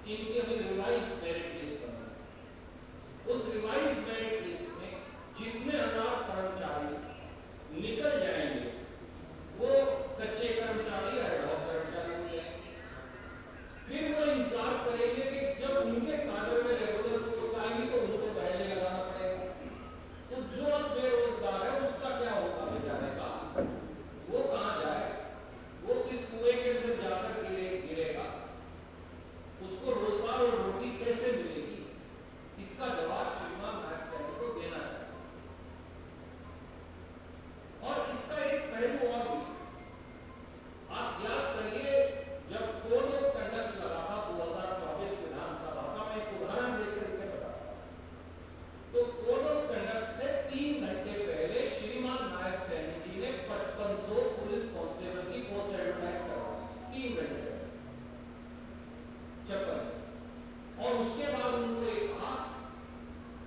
इनकी अभी revise merit list बना है। उस रिवाइज मेरिट लिस्ट में जितने 1000 कर्मचारी निकल जाएंगे वो कच्चे कर्मचारी या एडहॉक कर्मचारी हो जाएंगे। फिर वो इंतजार करेंगे कि जब उनके काडर में रेगुलर पोस्ट आएंगी तो उनको पहले लगाना पड़ेगा। तो जो अब बेरोजगार है उसका क्या होगा बेचारे का? वो कहां जाए? वो किस कुएं के अंदर जाकर गिरेगा? उसको रोजगार और रोटी कैसे मिलेगी? इसका जवाब श्रीमान नायब सैनी को देना चाहिए। और इसका एक पहलू और भी, आप याद करिए जब कोड ऑफ कंडक्ट लगा था 2024 विधानसभा का, मैं एक उदाहरण देकर इसे बताता हूं। तो कोड ऑफ कंडक्ट से 3 घंटे पहले श्रीमान नायब सैनी जी ने 5500 पुलिस कांस्टेबल की पोस्ट एडवर्टाइज करवाई 3 घंटे पहले 56। और उसके बाद उनको एक कहा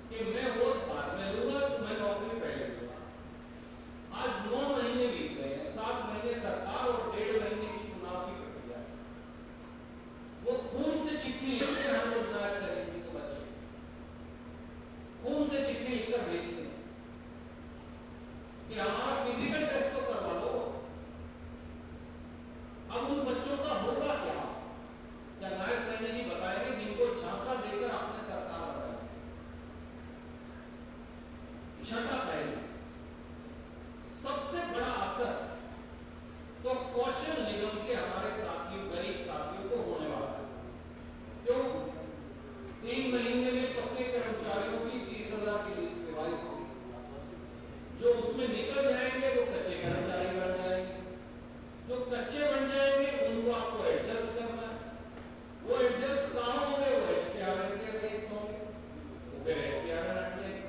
कि मैं वोट बाद में लूंगा, तुम्हें नौकरी पहले दूंगा। आज 9 महीने बीत गए हैं, 7 महीने सरकार और 1.5 महीने की चुनाव की प्रक्रिया। वो खून से चिट्ठी लिखते हैं हम लोग नायब सैनी जी को, बच्चे खून से चिट्ठी लिखकर भेजते हैं कि हमारा फिजिकल टेस्ट तो करवा लो। अब उन बच्चों का होगा क्या? क्या नायब सैनी जी बताएंगे जिनको झांसा देकर आपने सरकार बनाई? छठा पहलू, सबसे बड़ा असर तो कौशल निगम के हमारे साथियों, गरीब साथियों को होने वाला है। क्यों? 3 महीने में पक्के कर्मचारियों की 30,000 की लिस्ट रिवाइज होगी। जो उसमें निकल जाएंगे वो कच्चे कर्मचारी बन जाएंगे। जो कच्चे बन जाएंगे उनको आपको एडजस्ट करना है। वो एडजस्ट कहां होंगे? वो HKRN के अगेंस्ट होंगे, वो फिर HKRN हट जाएंगे।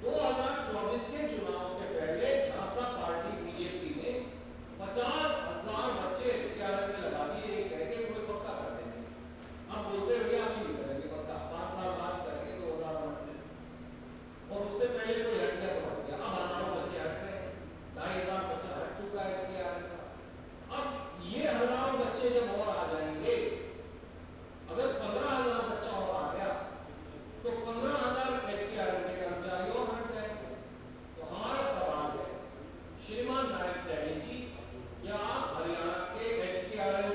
2024 के चुनाव से पहले झांसा पार्टी बीजेपी ने 50,000 बच्चे HKRN में लगा दिए, ये कह के कोई पक्का कर देंगे। हम बोलते हुए आप ही नहीं करेंगे पक्का, 5 साल बाद करेंगे 2029। और उससे पहले कोई हट गया तो हट गया। अब 1000 बच्चे हट रहे हैं, 2,500 बच्चा हट चुका है HKRN का। अब ये 1000 बच्चे जब और आ जाएंगे, अगर 15,000 बच्चा और आ गया तो 15,000 HKRN के कर्मचारी और हट जाएंगे। तो हमारा सवाल है श्रीमान नायब सैनी जी, क्या आप हरियाणा के HKRN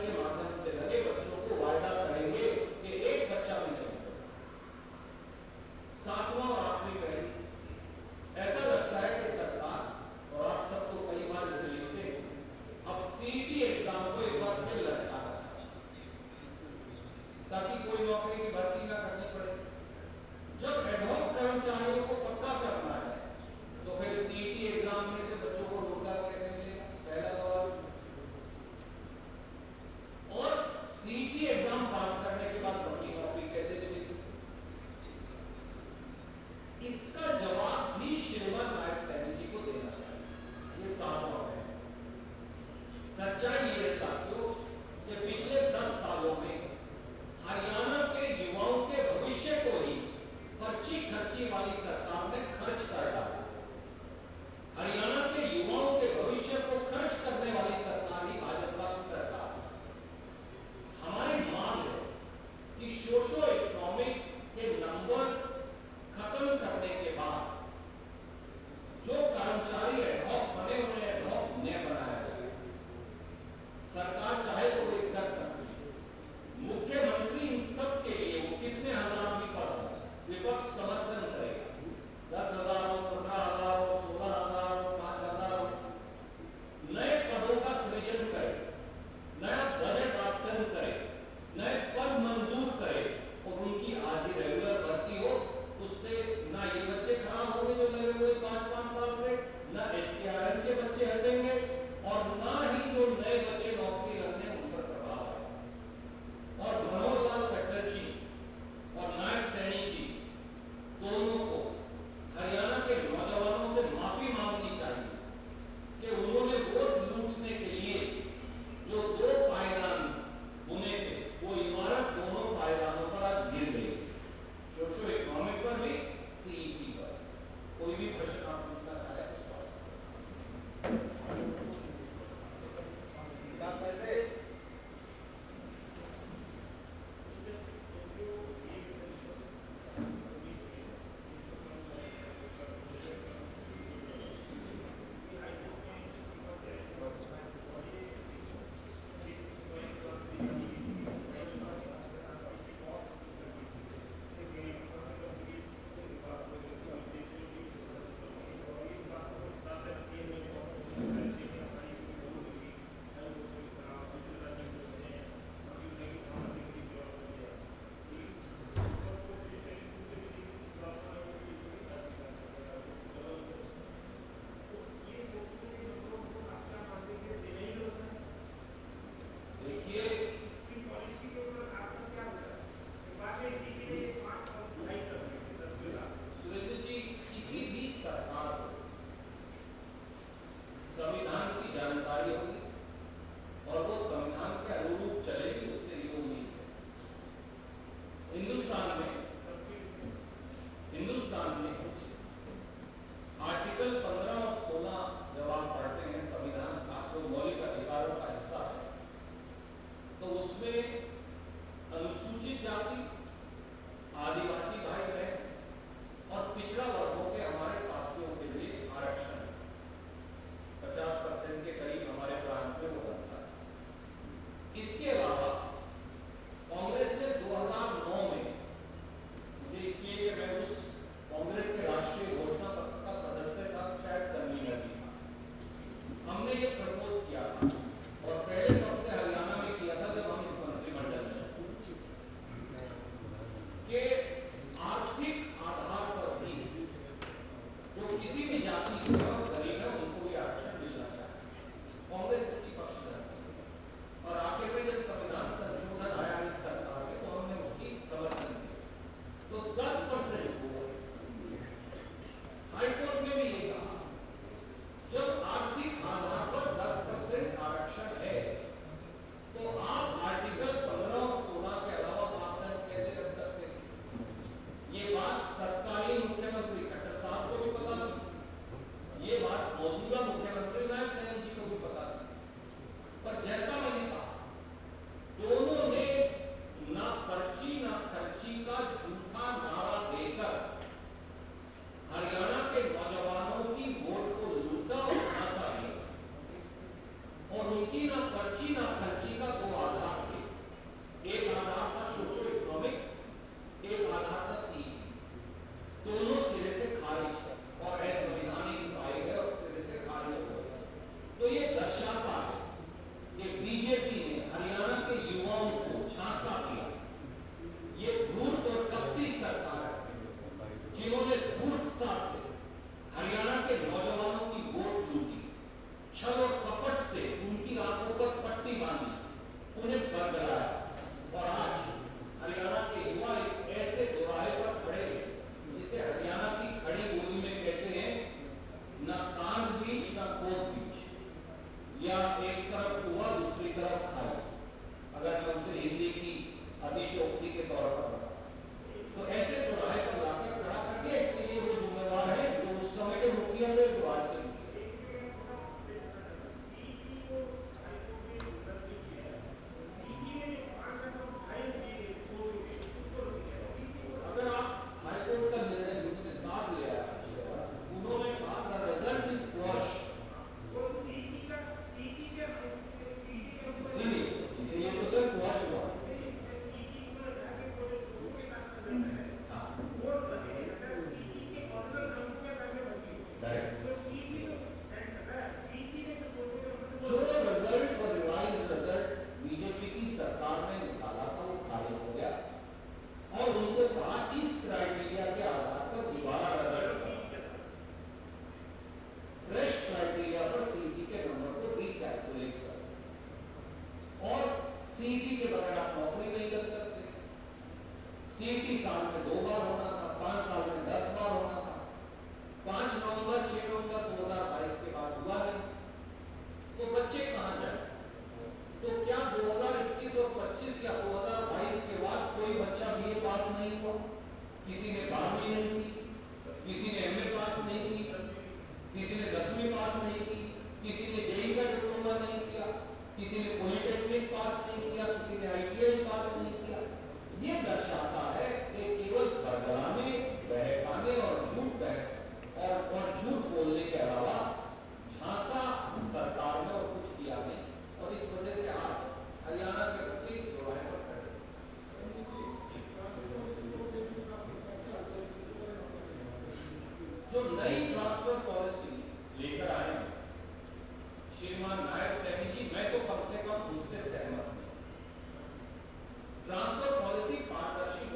इसके अलावा कांग्रेस ने 2009 में, मुझे इसलिए कि मैं उस कांग्रेस के राष्ट्रीय घोषणा पत्र का सदस्य था, शायद कन्वीनर भी था, हमने ये प्रपोज किया था और पहले सबसे हरियाणा में किया था जब हम इस मंत्रिमंडल में कि आर्थिक आधार पर भी जो किसी भी जाति से गरीब है उनको भी आरक्षण मिलना चाहिए। कांग्रेस इसकी पक्ष रखती है और आखिर में जब संविधान संशोधन आया इस सरकार में तो हमने उसकी समर्थन किया तो 10% हुआ। हाईकोर्ट ने भी ये कहा जब आर्थिक आधार पर 10% आरक्षण है तो आप आर्टिकल 15 और 16 के अलावा मापदंड कैसे रख सकते हैं? ये बात तत्कालीन मुख्यमंत्री खट्टर साहब को भी पता थी, ये बात मौजूदा मुख्यमंत्री नायब सैनी जी को भी पता थी, पर जैसा मैंने कहा दोनों ने ना पर्ची ना खर्ची का झूठा नारा देकर हरियाणा के नौजवानों की वोट को लूटा और झांसा दिया और उनकी ना पर्ची ना खर्ची का दो आधार थे, एक आधार था सोशो इकोनॉमिक, एक आधार था सी, दोनों सिरे से खारिज और असंवैधानिक पाए गए और सिरे से खारिज हो गए। तो ये दर्शाता है कि बीजेपी ने हरियाणा के युवाओं को झांसा दिया। ये धूर्त और कपटी सरकार है जिन्होंने धूर्तता से हरियाणा के नौजवानों की वोट लूटी, छल और कपट से उनकी आंखों पर पट्टी बांधी, उन्हें बरगलाया और आज हरियाणा के युवा एक ऐसे दोराहे पर खड़े जिसे हरियाणा की खड़ी बोली में कहते हैं न कान बीच न कोस बीच, या एक तरफ कुआ दूसरी तरफ खाई, अगर मैं उसे हिंदी की अतिशयोक्ति के तौर पर बताऊं तो ऐसे चौराहे पर लाकर खड़ा कर दिया। इसके लिए वो जिम्मेवार है जो उस समय के मुखिया थे जो आज के जो नई ट्रांसफर पॉलिसी लेकर आए हैं श्रीमान नायब सैनी जी, मैं तो कम से कम उससे सहमत हूं। ट्रांसफर पॉलिसी पारदर्शी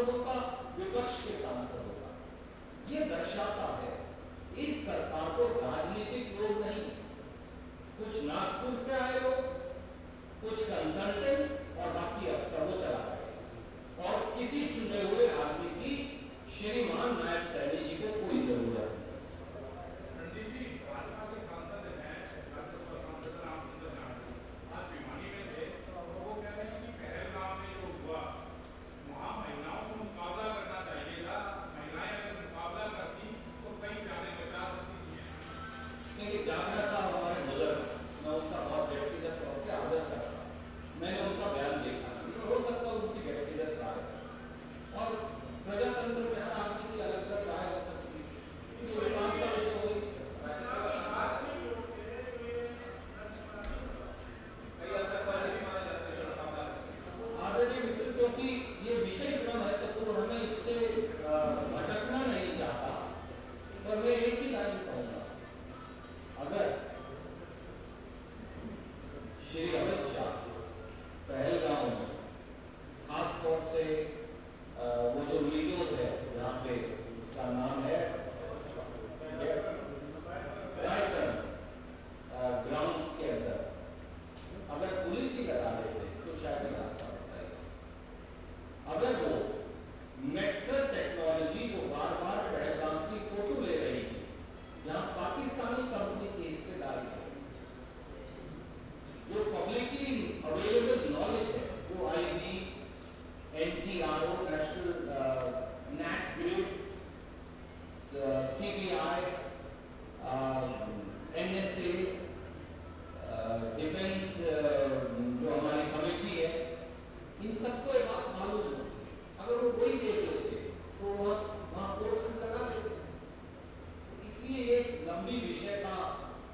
सांसदों का, विपक्ष के सांसदों का। ये दर्शाता है इस सरकार को राजनीतिक लोग नहीं, कुछ नागपुर से आए लोग, कुछ कंसल्टेंट और बाकी अफसर वो चला रहे और किसी चुने हुए आदमी की श्रीमान नायब सैनी जी को कोई जरूरत नहीं। जागना साहब हमारे बुजुर्ग, मैं उनका बहुत व्यक्तिगत तौर से आदर करता हूं। मैंने उनका बयान देखा, हो सकता है उनकी व्यक्तिगत राय और प्रजातंत्र में हर आदमी की अलग अलग राय हो सकती है, ये काम का विषय हो ही नहीं सकता। आदरणीय मित्र, क्योंकि ये विषय इतना महत्वपूर्ण, हमें इससे भटकना नहीं चाहता, पर मैं एक ही लाइन कहूंगा, अगर श्री अमित शाह पहलगांव में खासतौर से वो जो वीडियोज है यहाँ पे, उसका नाम है ग्राउंड्स के अंदर, अगर पुलिस ही लगा देते तो शायद ये हादसा होता है। अगर वो नेक्सर टेक्नोलॉजी जो बार बार पहलगाम की फोटो ले रही थी, जहां पाकिस्तानी कंपनी की हिस्सेदारी है, जो पब्लिकली अवेलेबल नॉलेज है, जो IB, NTRO, national net grid, CBI, NSA, defence जो हमारी कमेटी है, इन सबको एक बात मालूम होती है। अगर वो वही देख लेते तो वहां फोर्सेस लगा लेते। इसलिए ये लंबी विषय का,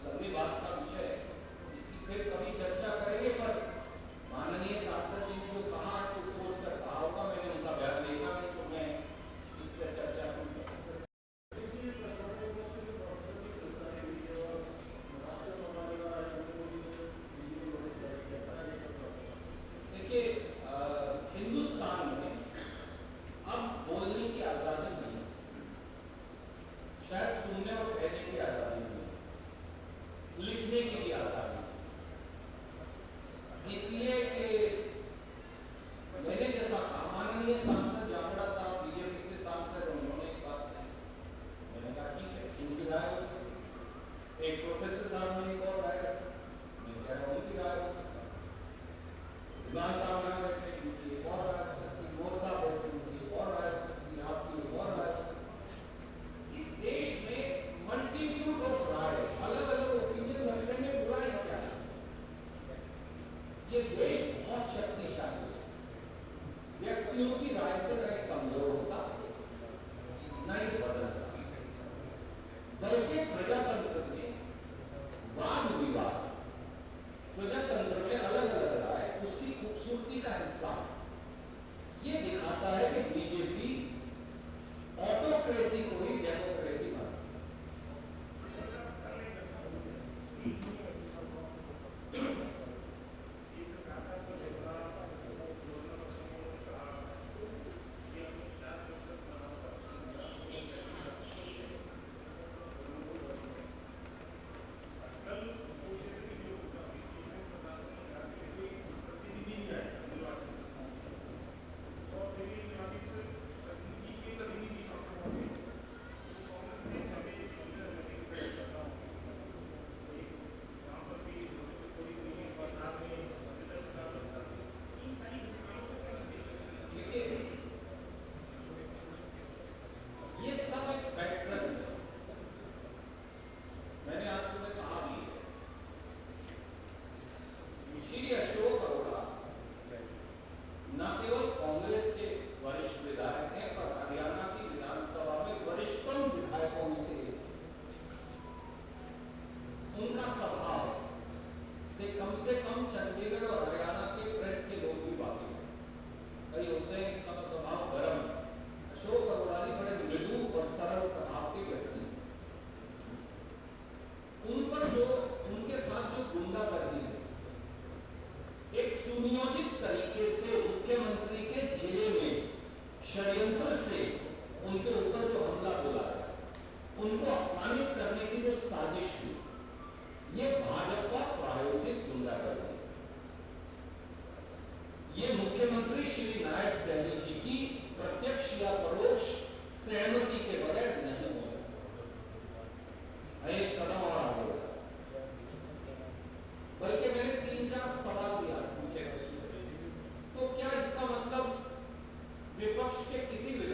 लंबी बात का विषय है, इसकी फिर कभी चर्चा करेंगे। पर माननीय सांसद जी ने जो कहा है तो सोच कर कहा होगा, मैंने उनका बयान देखा नहीं तो मैं इस पर चर्चा नहीं करूंगा। देखिए, हिंदुस्तान में अब बोलने की आजादी नहीं, शायद सुनने और कहने की आजादी नहीं, लिखने की भी आजादी। इसलिए कि मैंने जैसा कहा, माननीय सांसद जामड़ा साहब बीजेपी से सांसद, उन्होंने एक बात कही, मैंने कहा ठीक है, उनकी राय हो सकती है। एक प्रोफेसर साहब ने एक और राय रखी, मैं कह रहा हूं उनकी राय हो सकती है। विद्वान साहब यहाँ बैठे, उनकी एक और राय हो सकती है। मोर साहब बैठे, उनकी एक और राय हो सकती है, आपकी एक और राय हो सकती है। इस देश में मल्टीट्यूड ऑफ राय, अलग अलग ओपिनियन रखने में बुराई क्या है? ये देश बहुत शक्तिशाली है, व्यक्तियों की राय से न कमजोर होता न ही बदलता, बल्कि प्रजातंत्र में वाद विवाद, प्रजातंत्र में अलग अलग राय उसकी खूबसूरती का हिस्सा। ये दिखाता है कि बीजेपी ऑटोक्रेसी को ही डेमोक्रेसी मानती है। विपक्ष के किसी